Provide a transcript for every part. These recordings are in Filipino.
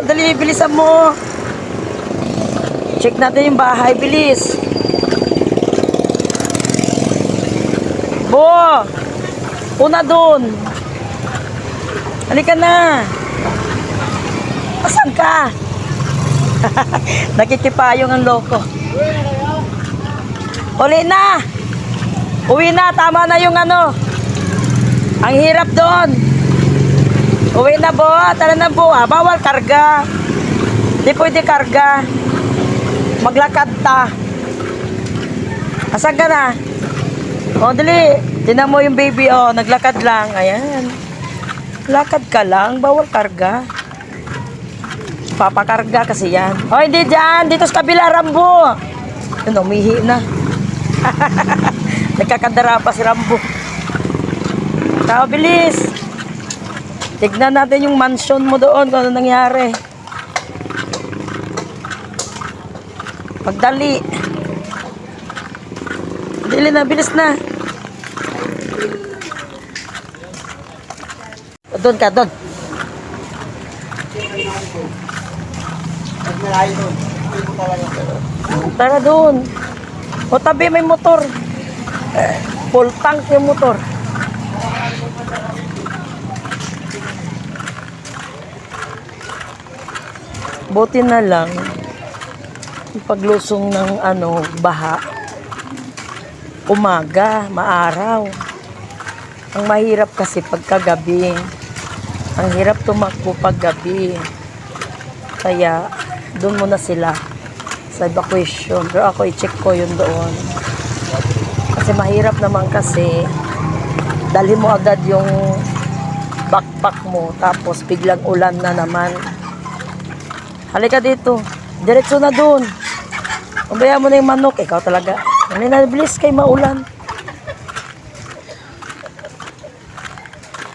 Dali, bilisan mo. Check natin yung bahay, bilis. Bo! Una dun. Halika na. Asan ka? Nakikipayong ang loko. Uli na. Uwi na, tama na yung ano. Ang hirap doon. Uwi na bo, tara na bo. Bawal karga. Di pwede karga. Maglakad ta. Asan ka na? O, dali. Tinan mo yung baby, o. Naglakad lang. Ayan. Lakad ka lang. Bawal karga. Papakarga kasi yan. O, hindi dyan. Dito sa kabila, Rambo. Yun, umihi na. Nagkakadara pa si Rambo. Tao, bilis. Tignan natin yung mansion mo doon kung ano nangyari. Pagdali. Dili na, bilis na. Doon ka, doon. Tara doon. O tabi may motor. Full tank yung motor. Buti na lang paglusong ng ano, baha. Umaga, maaraw. Ang mahirap kasi pagkagabi. Ang hirap tumakbo paggabi. Kaya doon muna sila sa evacuation. Pero ako i-check ko yun doon. Kasi mahirap naman kasi dali mo agad yung backpack mo tapos biglang ulan na naman. Halika dito. Diretso na doon. Umbaya mo na yung manok. Ikaw talaga. Ano na, bilis kay maulan.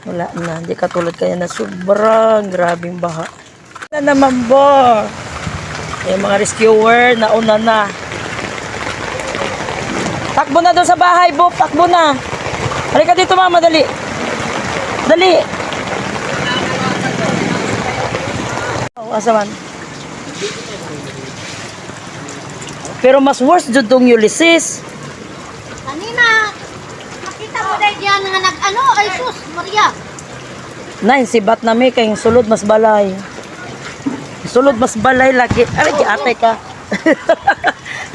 Wala na. Hindi katulad kaya na sobrang grabing baha. Na naman bo. Yung mga rescuer, nauna na. Takbo na doon sa bahay, Bob. Takbo na. Halika dito, mama. Dali. Dali. Oh, asaman. Pero mas worse dyan tong Ulysses. Kanina, nakita mo dahil yan nga nag-ano, ay sus, Maria. Nain, sibat na may kayong sulod mas balay. Sulod mas balay lagi. Aray, ate ka.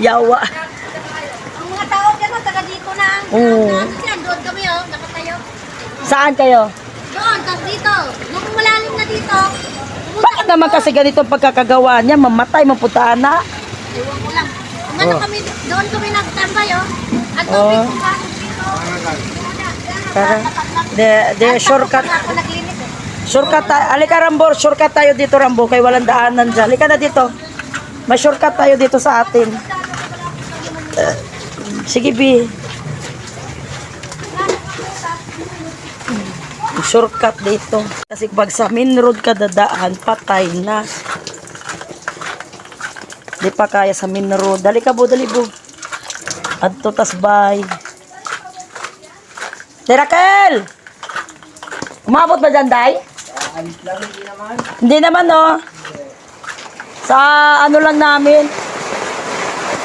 Yawa. Ang mga tao dyan, taga dito na. Oo. Doon kami, nakatayo. Saan kayo? Doon, tapos dito. Nung malalim na dito, Bakit naman kasi ganito ang pagkakagawa niya? Mamatay, maputaan na. ewan ko lang. Umano kami, doon kami nagtambay, At tubig kung bakit dito. Tara. De shortcut. Ako naglinis, Shortcut tayo. Alika, Rambo. Shortcut tayo dito, Rambo. Kay walang daanan dyan. Alika na dito. May shortcut tayo dito sa atin. Sige, B. Shortcut dito. Kasi pag sa main road ka dadaan, patay na. Di pa kaya sa main road. Dali ka, bo. Dali, bo. Adto tasbay. Tirakel! Umabot ba dyan, Day? Hindi naman, no? Sa ano lang namin.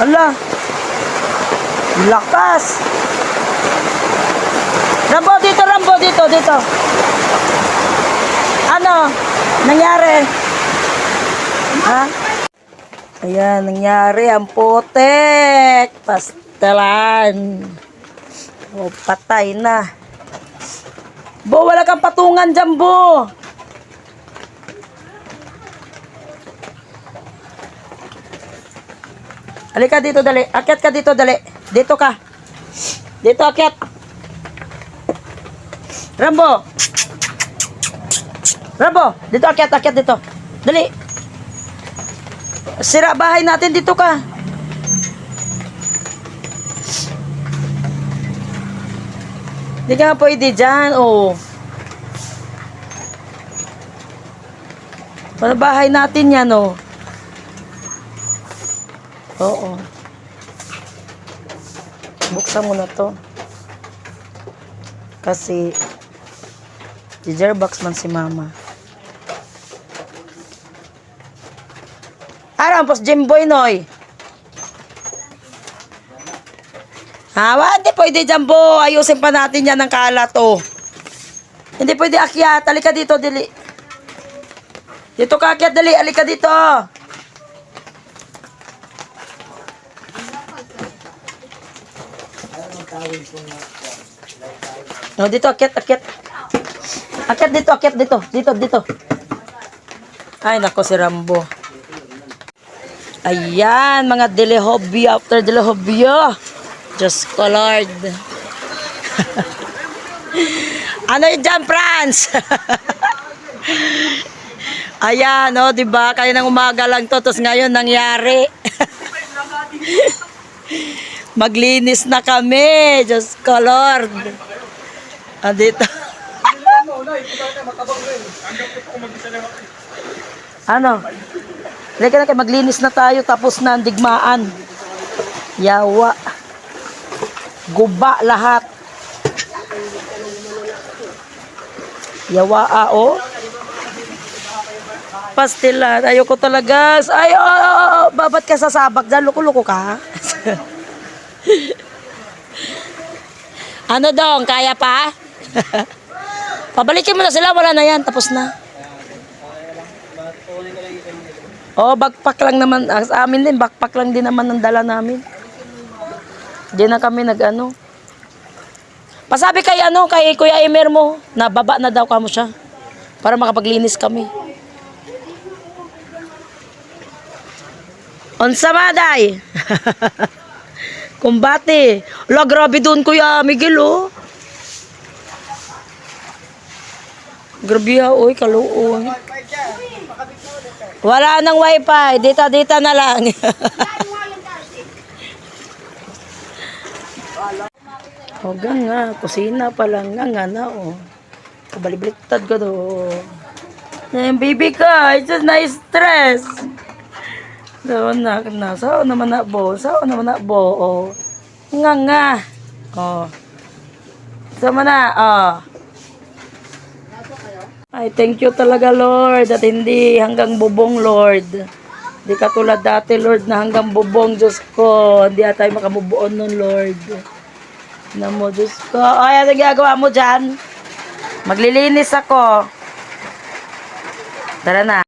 Ala. Lakas. Rambo, dito, Rambo, dito, dito. Ano? Nangyari? Ha? Ayan, nangyari. Ang putek. Pastelan. O, patay na. Bo, wala kang patungan dyan, Bo. Halika dito, dali. Akyat ka dito, dali. Dito ka. Dito, akyat. Rambo. Rambo, dito, akyat, akyat dito. Dali. Sira bahay natin, dito ka. Hindi ka pwede dyan, oh. Para bahay natin yan, oh. Oo. Buksan mo na to. Kasi, Jar box man si mama. Ano, pos Jimboy, Noy? Hindi pwede, Jambo. Ayusin pa natin yan ng kalat, oh. Hindi pwede akyat. Halika dito, dili. Dito ka akyat, dali. Halika dito. No, dito, akyat. Akyat dito. Dito. Ay, nako si Rambo. Ayan, mga dilihobyo after dilihobyo. Diyos ko, Lord. Ano yun dyan, Franz? Ayan, oh, diba? Kaya ng umaga lang to, tapos ngayon nangyari. Maglinis na kami. Diyos ko, Lord. Dito. Ano? Leka na kayo, maglinis na tayo, tapos na ang digmaan. Yawa. Guba lahat. Yawa, oh. Pastilan. Ayoko talaga. Ay, babat ka sa sabak dyan. Luko-luko ka. Ano dong? Kaya pa? Pabalikin mo na sila. Wala na yan. Tapos na. Oh, backpack lang naman. Sa amin din, backpack lang din naman ang dala namin. Di na kami nag-ano. Pasabi kay kay Kuya Emer mo, na baba na daw kamo siya. Para makapaglinis kami. Unsa maday? Kumbate. La, grabe doon Kuya Miguel, oh. Grabe ha, oy, kaluoy. Wala nang wifi. Dita na lang. O nga, kusina pa lang nga na, oh. Kabalibliktad ko do. Yung baby ko, it's just na-stress. Doon na, sao naman na bo, oh. Nga. Oh. Sama na, oh. Ay, thank you talaga, Lord, at hindi hanggang bubong, Lord. Di katulad dati, Lord, na hanggang bubong, Diyos ko. Hindi tayo makamubuon nun, Lord. Na mo, Diyos ko. Ay, ano ginagawa mo dyan? Maglilinis ako. Tara na.